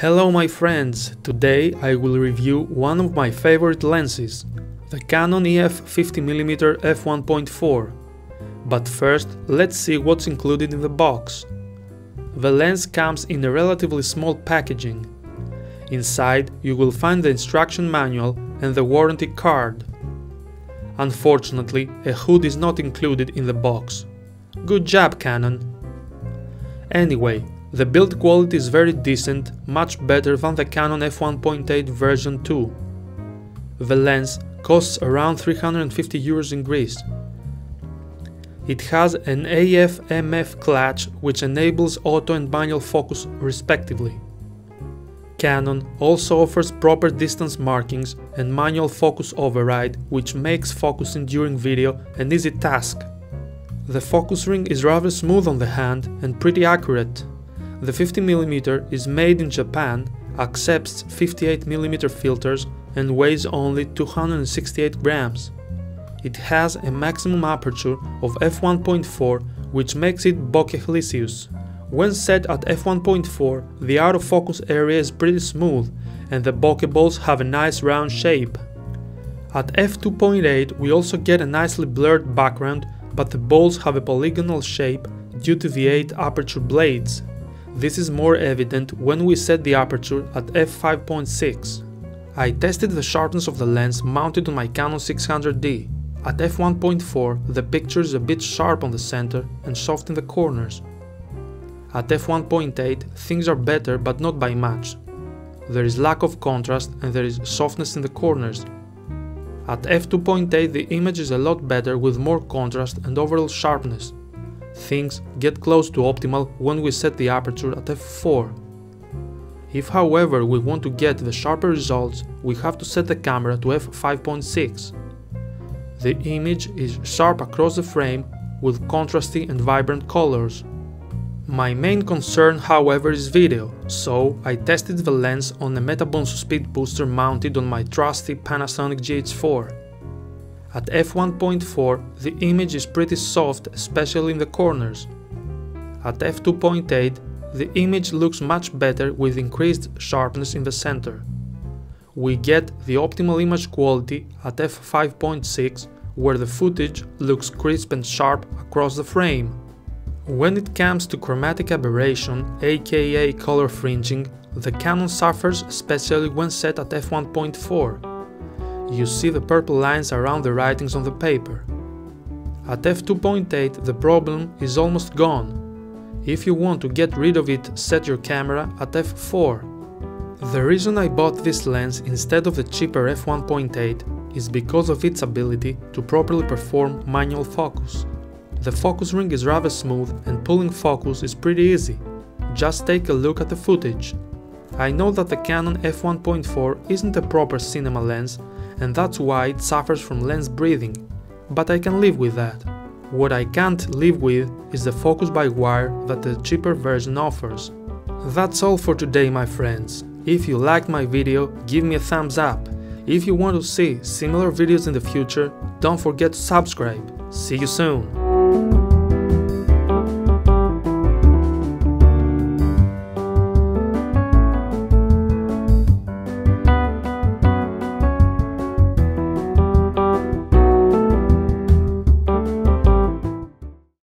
Hello my friends, today I will review one of my favorite lenses, the Canon EF 50mm f1.4. But first, let's see what's included in the box. The lens comes in a relatively small packaging. Inside you will find the instruction manual and the warranty card. Unfortunately, a hood is not included in the box. Good job, Canon! Anyway, the build quality is very decent, much better than the Canon f1.8 version 2. The lens costs around 350 euros in Greece. It has an AF/MF clutch which enables auto and manual focus respectively. Canon also offers proper distance markings and manual focus override, which makes focusing during video an easy task. The focus ring is rather smooth on the hand and pretty accurate. The 50mm is made in Japan, accepts 58mm filters and weighs only 268 grams. It has a maximum aperture of f1.4, which makes it bokeh-licious. When set at f1.4, the out of focus area is pretty smooth and the bokeh balls have a nice round shape. At f2.8 we also get a nicely blurred background, but the balls have a polygonal shape due to the 8 aperture blades. This is more evident when we set the aperture at f5.6. I tested the sharpness of the lens mounted on my Canon 600D. At f1.4 the picture is a bit sharp on the center and soft in the corners. At f1.8 things are better but not by much. There is lack of contrast and there is softness in the corners. At f2.8 the image is a lot better with more contrast and overall sharpness. Things get close to optimal when we set the aperture at f4. If however we want to get the sharper results, we have to set the camera to f5.6. The image is sharp across the frame with contrasty and vibrant colors. My main concern however is video, so I tested the lens on a Metabonsu speed booster mounted on my trusty Panasonic GH4. At f1.4 the image is pretty soft, especially in the corners. At f2.8 the image looks much better with increased sharpness in the center. We get the optimal image quality at f5.6, where the footage looks crisp and sharp across the frame. When it comes to chromatic aberration, aka color fringing, the Canon suffers, especially when set at f1.4. You see the purple lines around the writings on the paper. At f2.8 the problem is almost gone. If you want to get rid of it, set your camera at f4. The reason I bought this lens instead of the cheaper f1.8 is because of its ability to properly perform manual focus. The focus ring is rather smooth and pulling focus is pretty easy. Just take a look at the footage. I know that the Canon f1.4 isn't a proper cinema lens and that's why it suffers from lens breathing, but I can live with that. What I can't live with is the focus by wire that the cheaper version offers. That's all for today my friends. If you liked my video, give me a thumbs up. If you want to see similar videos in the future, don't forget to subscribe. See you soon!